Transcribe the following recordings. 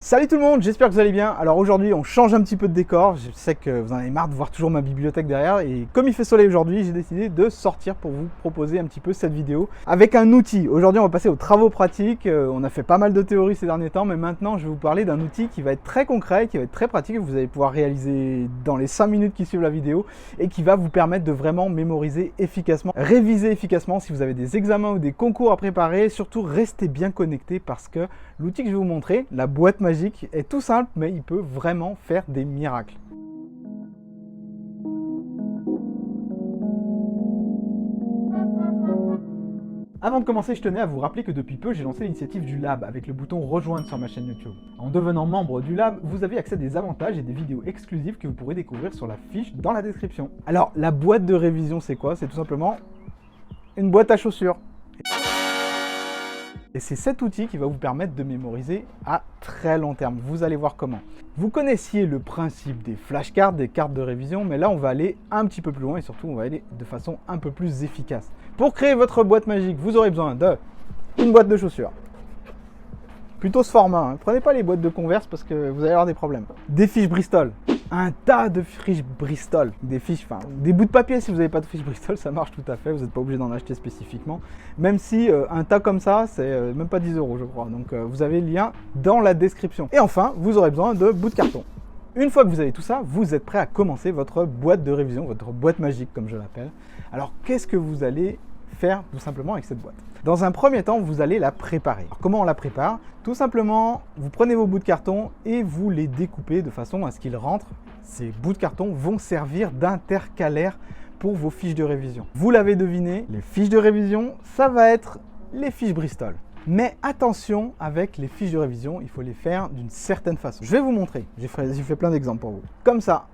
Salut tout le monde, j'espère que vous allez bien. Alors aujourd'hui on change un petit peu de décor, je sais que vous en avez marre de voir toujours ma bibliothèque derrière et comme il fait soleil aujourd'hui, j'ai décidé de sortir pour vous proposer un petit peu cette vidéo avec un outil. Aujourd'hui on va passer aux travaux pratiques, on a fait pas mal de théories ces derniers temps mais maintenant je vais vous parler d'un outil qui va être très concret, qui va être très pratique, que vous allez pouvoir réaliser dans les 5 minutes qui suivent la vidéo et qui va vous permettre de vraiment mémoriser efficacement, réviser efficacement si vous avez des examens ou des concours à préparer. Surtout restez bien connectés parce que l'outil que je vais vous montrer, la boîte magique, est tout simple, mais il peut vraiment faire des miracles. Avant de commencer, je tenais à vous rappeler que depuis peu, j'ai lancé l'initiative du Lab avec le bouton rejoindre sur ma chaîne YouTube. En devenant membre du Lab, vous avez accès à des avantages et des vidéos exclusives que vous pourrez découvrir sur la fiche dans la description. Alors, la boîte de révision, c'est quoi? C'est tout simplement une boîte à chaussures. Et c'est cet outil qui va vous permettre de mémoriser à très long terme. Vous allez voir comment. Vous connaissiez le principe des flashcards, des cartes de révision, mais là on va aller un petit peu plus loin et surtout on va aller de façon un peu plus efficace. Pour créer votre boîte magique, vous aurez besoin d'une boîte de chaussures. Plutôt ce format, hein. Prenez pas les boîtes de Converse parce que vous allez avoir des problèmes. Des fiches Bristol. Un tas de fiches Bristol, des fiches, enfin des bouts de papier. Si vous n'avez pas de fiches Bristol, ça marche tout à fait, vous n'êtes pas obligé d'en acheter spécifiquement, même si un tas comme ça c'est même pas 10 € je crois, donc vous avez le lien dans la description. Et enfin vous aurez besoin de bouts de carton. Une fois que vous avez tout ça, vous êtes prêt à commencer votre boîte de révision, votre boîte magique comme je l'appelle. Alors qu'est-ce que vous allez faire tout simplement avec cette boîte? Dans un premier temps, vous allez la préparer. Alors, comment on la prépare? Tout simplement, vous prenez vos bouts de carton et vous les découpez de façon à ce qu'ils rentrent. Ces bouts de carton vont servir d'intercalaire pour vos fiches de révision. Vous l'avez deviné, les fiches de révision, ça va être les fiches Bristol. Mais attention avec les fiches de révision, il faut les faire d'une certaine façon. Je vais vous montrer, j'ai fait plein d'exemples pour vous. Comme ça.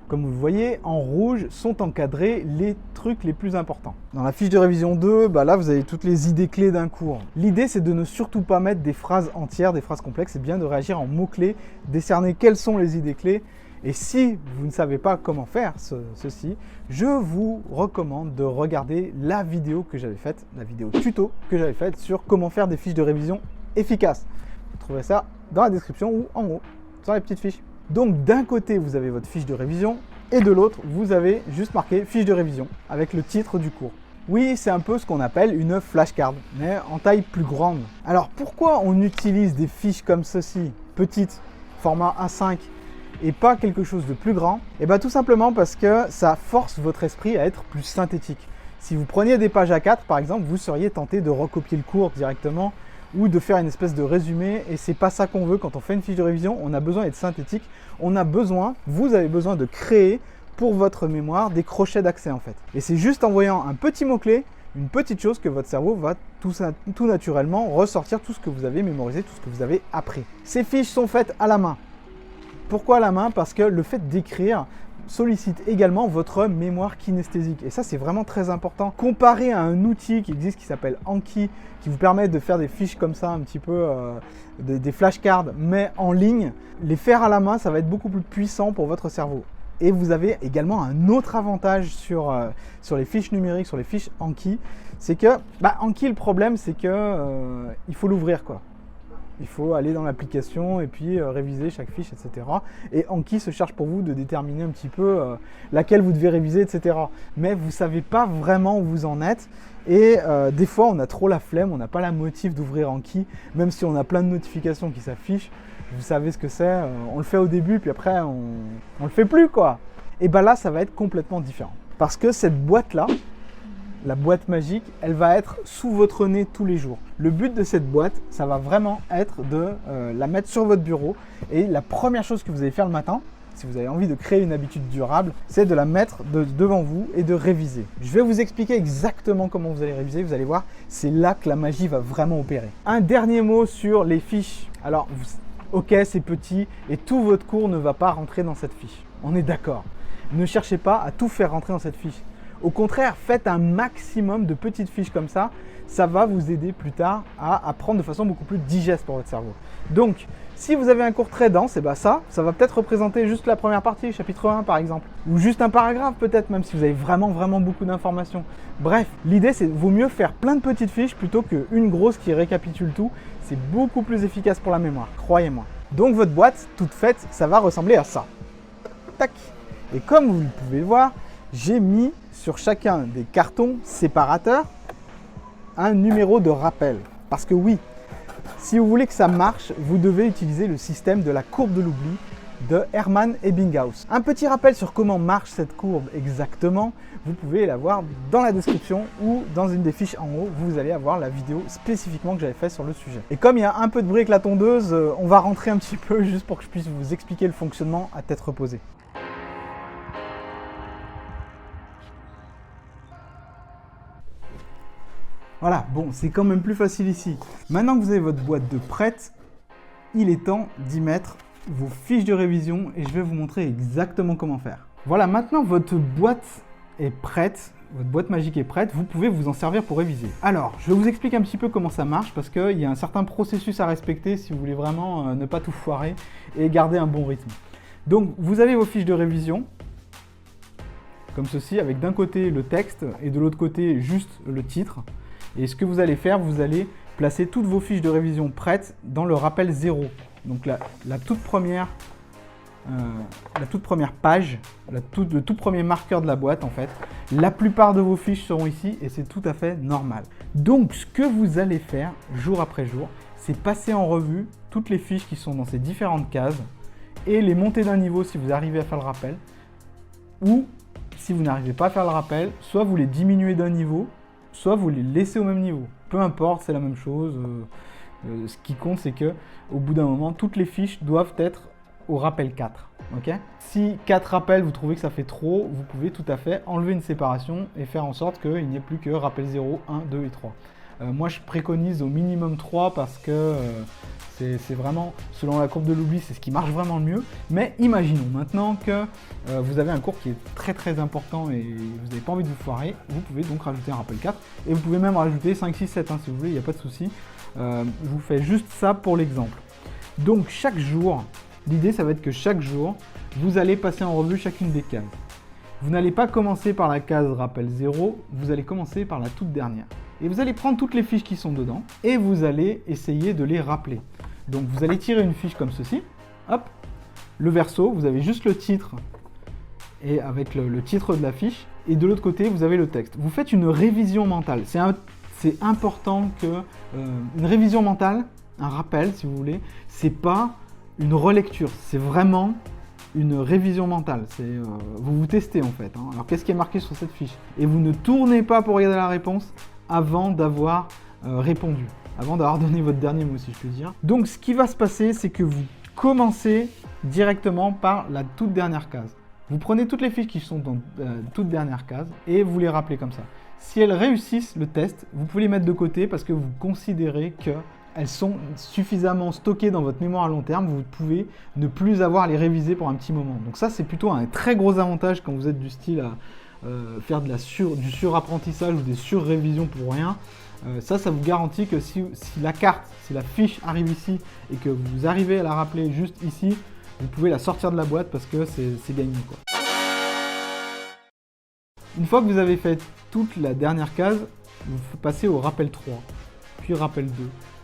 Comme vous le voyez, en rouge sont encadrés les trucs les plus importants. Dans la fiche de révision 2, là vous avez toutes les idées clés d'un cours. L'idée c'est de ne surtout pas mettre des phrases entières, des phrases complexes, c'est bien de réagir en mots-clés, décerner quelles sont les idées clés. Et si vous ne savez pas comment faire ceci, je vous recommande de regarder la vidéo que j'avais faite, la vidéo tuto que j'avais faite sur comment faire des fiches de révision efficaces. Vous trouverez ça dans la description ou en haut, sur les petites fiches. Donc d'un côté vous avez votre fiche de révision et de l'autre vous avez juste marqué fiche de révision avec le titre du cours. Oui, c'est un peu ce qu'on appelle une flashcard, mais en taille plus grande. Alors pourquoi on utilise des fiches comme ceci, petites, format A5 et pas quelque chose de plus grand? Et bien tout simplement parce que ça force votre esprit à être plus synthétique. Si vous preniez des pages A4 par exemple, vous seriez tenté de recopier le cours directement ou de faire une espèce de résumé, et c'est pas ça qu'on veut quand on fait une fiche de révision. On a besoin d'être synthétique, vous avez besoin de créer pour votre mémoire des crochets d'accès en fait. Et c'est juste en voyant un petit mot-clé, une petite chose, que votre cerveau va tout naturellement ressortir tout ce que vous avez mémorisé, tout ce que vous avez appris. Ces fiches sont faites à la main. Pourquoi à la main? Parce que le fait d'écrire sollicite également votre mémoire kinesthésique. Et ça, c'est vraiment très important. Comparé à un outil qui existe qui s'appelle Anki, qui vous permet de faire des fiches comme ça, un petit peu des flashcards, mais en ligne, les faire à la main, ça va être beaucoup plus puissant pour votre cerveau. Et vous avez également un autre avantage sur les fiches numériques, sur les fiches Anki, c'est que Anki, le problème, c'est que il faut l'ouvrir quoi. Il faut aller dans l'application et puis réviser chaque fiche, etc. Et Anki se charge pour vous de déterminer un petit peu laquelle vous devez réviser, etc. Mais vous ne savez pas vraiment où vous en êtes. Et des fois, on a trop la flemme, on n'a pas la motive d'ouvrir Anki, même si on a plein de notifications qui s'affichent. Vous savez ce que c'est, on le fait au début, puis après, on le fait plus, quoi. Et là, ça va être complètement différent. Parce que cette boîte-là, la boîte magique, elle va être sous votre nez tous les jours. Le but de cette boîte, ça va vraiment être de la mettre sur votre bureau. Et la première chose que vous allez faire le matin, si vous avez envie de créer une habitude durable, c'est de la mettre devant vous et de réviser. Je vais vous expliquer exactement comment vous allez réviser. Vous allez voir, c'est là que la magie va vraiment opérer. Un dernier mot sur les fiches. Alors, ok, c'est petit et tout votre cours ne va pas rentrer dans cette fiche. On est d'accord. Ne cherchez pas à tout faire rentrer dans cette fiche. Au contraire, faites un maximum de petites fiches comme ça. Ça va vous aider plus tard à apprendre de façon beaucoup plus digeste pour votre cerveau. Donc, si vous avez un cours très dense, et ben ça va peut-être représenter juste la première partie, chapitre 1 par exemple, ou juste un paragraphe peut-être, même si vous avez vraiment beaucoup d'informations. Bref, l'idée c'est vaut mieux faire plein de petites fiches plutôt qu'une grosse qui récapitule tout. C'est beaucoup plus efficace pour la mémoire, croyez-moi. Donc votre boîte, toute faite, ça va ressembler à ça. Tac. Et comme vous pouvez le voir, j'ai mis sur chacun des cartons séparateurs un numéro de rappel. Parce que oui, si vous voulez que ça marche, vous devez utiliser le système de la courbe de l'oubli de Hermann Ebbinghaus. Un petit rappel sur comment marche cette courbe exactement, vous pouvez la voir dans la description ou dans une des fiches en haut, vous allez avoir la vidéo spécifiquement que j'avais faite sur le sujet. Et comme il y a un peu de bruit avec la tondeuse, on va rentrer un petit peu juste pour que je puisse vous expliquer le fonctionnement à tête reposée. Voilà, bon, c'est quand même plus facile ici. Maintenant que vous avez votre boîte de prête, il est temps d'y mettre vos fiches de révision et je vais vous montrer exactement comment faire. Voilà, maintenant votre boîte est prête, votre boîte magique est prête, vous pouvez vous en servir pour réviser. Alors, je vais vous expliquer un petit peu comment ça marche parce qu'il y a un certain processus à respecter si vous voulez vraiment ne pas tout foirer et garder un bon rythme. Donc, vous avez vos fiches de révision, comme ceci, avec d'un côté le texte et de l'autre côté juste le titre. Et ce que vous allez faire, vous allez placer toutes vos fiches de révision prêtes dans le rappel 0. Donc la toute première page, le tout premier marqueur de la boîte en fait. La plupart de vos fiches seront ici et c'est tout à fait normal. Donc ce que vous allez faire jour après jour, c'est passer en revue toutes les fiches qui sont dans ces différentes cases et les monter d'un niveau si vous arrivez à faire le rappel. Ou si vous n'arrivez pas à faire le rappel, soit vous les diminuez d'un niveau, soit vous les laissez au même niveau. Peu importe, c'est la même chose. Ce qui compte, c'est que au bout d'un moment, toutes les fiches doivent être au rappel 4. Okay, si 4 rappels, vous trouvez que ça fait trop, vous pouvez tout à fait enlever une séparation et faire en sorte qu'il n'y ait plus que rappel 0, 1, 2 et 3. Moi, je préconise au minimum 3 parce que c'est vraiment, selon la courbe de l'oubli, c'est ce qui marche vraiment le mieux. Mais imaginons maintenant que vous avez un cours qui est très important et vous n'avez pas envie de vous foirer, vous pouvez donc rajouter un rappel 4 et vous pouvez même rajouter 5, 6, 7 si vous voulez, il n'y a pas de souci. Je vous fais juste ça pour l'exemple. Donc chaque jour, l'idée ça va être que chaque jour, vous allez passer en revue chacune des cases. Vous n'allez pas commencer par la case rappel 0, vous allez commencer par la toute dernière. Et vous allez prendre toutes les fiches qui sont dedans et vous allez essayer de les rappeler. Donc vous allez tirer une fiche comme ceci, hop, le verso, vous avez juste le titre et avec le titre de la fiche, et de l'autre côté vous avez le texte. Vous faites une révision mentale, c'est important que une révision mentale, un rappel si vous voulez, c'est pas une relecture, c'est vraiment une révision mentale, vous vous testez en fait. Alors qu'est-ce qui est marqué sur cette fiche? Et vous ne tournez pas pour regarder la réponse avant d'avoir répondu, avant d'avoir donné votre dernier mot si je puis dire. Donc ce qui va se passer, c'est que vous commencez directement par la toute dernière case. Vous prenez toutes les fiches qui sont dans la toute dernière case et vous les rappelez comme ça. Si elles réussissent le test, vous pouvez les mettre de côté parce que vous considérez qu'elles sont suffisamment stockées dans votre mémoire à long terme, vous pouvez ne plus avoir à les réviser pour un petit moment. Donc ça, c'est plutôt un très gros avantage quand vous êtes du style à faire du surapprentissage ou des surrévisions pour rien. Ça vous garantit que si la fiche arrive ici et que vous arrivez à la rappeler juste ici, vous pouvez la sortir de la boîte parce que c'est gagné, quoi. Une fois que vous avez fait toute la dernière case, vous passez au rappel 3, puis rappel 2,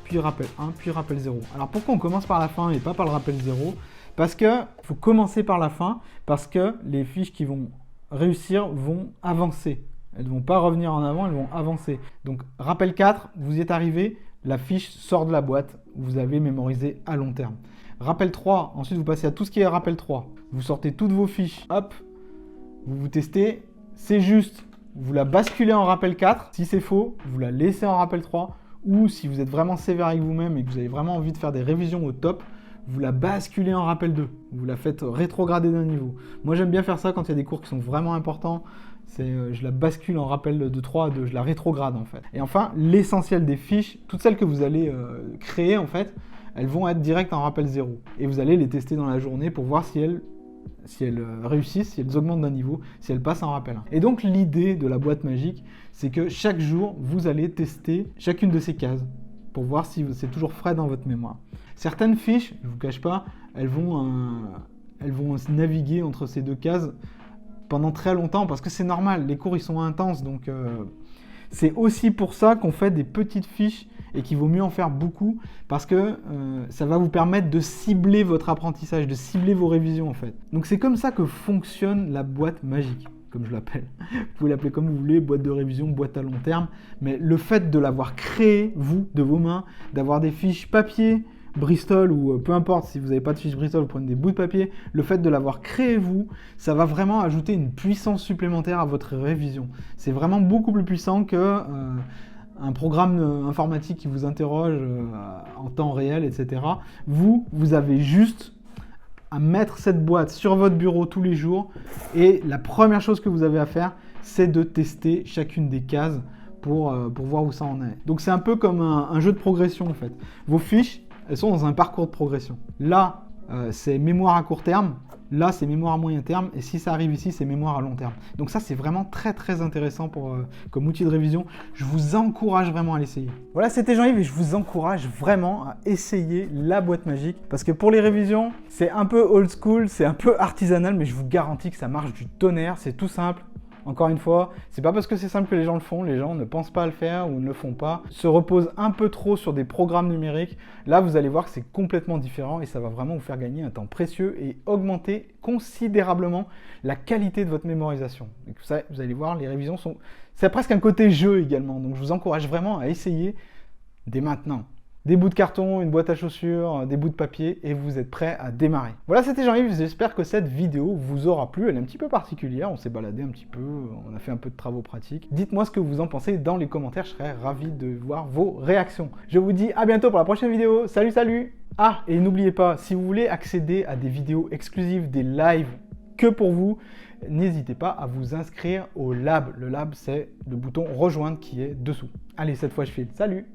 puis rappel 1, puis rappel 0. Alors pourquoi on commence par la fin et pas par le rappel 0? Parce que faut commencer par la fin, parce que les fiches qui vont réussir vont avancer. Elles ne vont pas revenir en avant, elles vont avancer. Donc rappel 4, vous y êtes arrivé, la fiche sort de la boîte, vous avez mémorisé à long terme. Rappel 3, ensuite vous passez à tout ce qui est rappel 3. Vous sortez toutes vos fiches, hop, vous vous testez, c'est juste, vous la basculez en rappel 4. Si c'est faux, vous la laissez en rappel 3. Ou si vous êtes vraiment sévère avec vous-même et que vous avez vraiment envie de faire des révisions au top, vous la basculez en rappel 2. Vous la faites rétrograder d'un niveau. Moi j'aime bien faire ça quand il y a des cours qui sont vraiment importants. Je la bascule en rappel de 3 à 2, je la rétrograde en fait. Et enfin, l'essentiel des fiches, toutes celles que vous allez créer en fait, elles vont être directes en rappel 0. Et vous allez les tester dans la journée pour voir si elles si elles réussissent, si elles augmentent d'un niveau, si elles passent en rappel 1. Et donc l'idée de la boîte magique, c'est que chaque jour, vous allez tester chacune de ces cases pour voir si c'est toujours frais dans votre mémoire. Certaines fiches, je ne vous cache pas, elles vont naviguer entre ces deux cases pendant très longtemps parce que c'est normal, les cours ils sont intenses, donc c'est aussi pour ça qu'on fait des petites fiches et qu'il vaut mieux en faire beaucoup parce que ça va vous permettre de cibler votre apprentissage, de cibler vos révisions en fait. Donc c'est comme ça que fonctionne la boîte magique, comme je l'appelle. Vous pouvez l'appeler comme vous voulez, boîte de révision, boîte à long terme, mais le fait de l'avoir créée, vous, de vos mains, d'avoir des fiches papier, Bristol ou peu importe, si vous n'avez pas de fiche Bristol, vous prenez des bouts de papier, le fait de l'avoir créé vous, ça va vraiment ajouter une puissance supplémentaire à votre révision. C'est vraiment beaucoup plus puissant que un programme informatique qui vous interroge en temps réel, etc. Vous avez juste à mettre cette boîte sur votre bureau tous les jours et la première chose que vous avez à faire, c'est de tester chacune des cases pour voir où ça en est. Donc c'est un peu comme un jeu de progression en fait. Vos fiches, elles sont dans un parcours de progression. Là, c'est mémoire à court terme. Là, c'est mémoire à moyen terme. Et si ça arrive ici, c'est mémoire à long terme. Donc ça, c'est vraiment très, très intéressant comme outil de révision. Je vous encourage vraiment à l'essayer. Voilà, c'était Jean-Yves et je vous encourage vraiment à essayer la boîte magique. Parce que pour les révisions, c'est un peu old school, c'est un peu artisanal, mais je vous garantis que ça marche du tonnerre. C'est tout simple. Encore une fois, c'est pas parce que c'est simple que les gens le font, les gens ne pensent pas à le faire ou ne le font pas, se reposent un peu trop sur des programmes numériques. Là, vous allez voir que c'est complètement différent et ça va vraiment vous faire gagner un temps précieux et augmenter considérablement la qualité de votre mémorisation. Et ça, vous allez voir, les révisions sont... C'est presque un côté jeu également, donc je vous encourage vraiment à essayer dès maintenant. Des bouts de carton, une boîte à chaussures, des bouts de papier et vous êtes prêt à démarrer. Voilà, c'était Jean-Yves, j'espère que cette vidéo vous aura plu. Elle est un petit peu particulière, on s'est baladé un petit peu, on a fait un peu de travaux pratiques. Dites-moi ce que vous en pensez dans les commentaires, je serais ravi de voir vos réactions. Je vous dis à bientôt pour la prochaine vidéo, salut salut! Ah, et n'oubliez pas, si vous voulez accéder à des vidéos exclusives, des lives que pour vous, n'hésitez pas à vous inscrire au Lab. Le Lab, c'est le bouton rejoindre qui est dessous. Allez, cette fois je file, salut!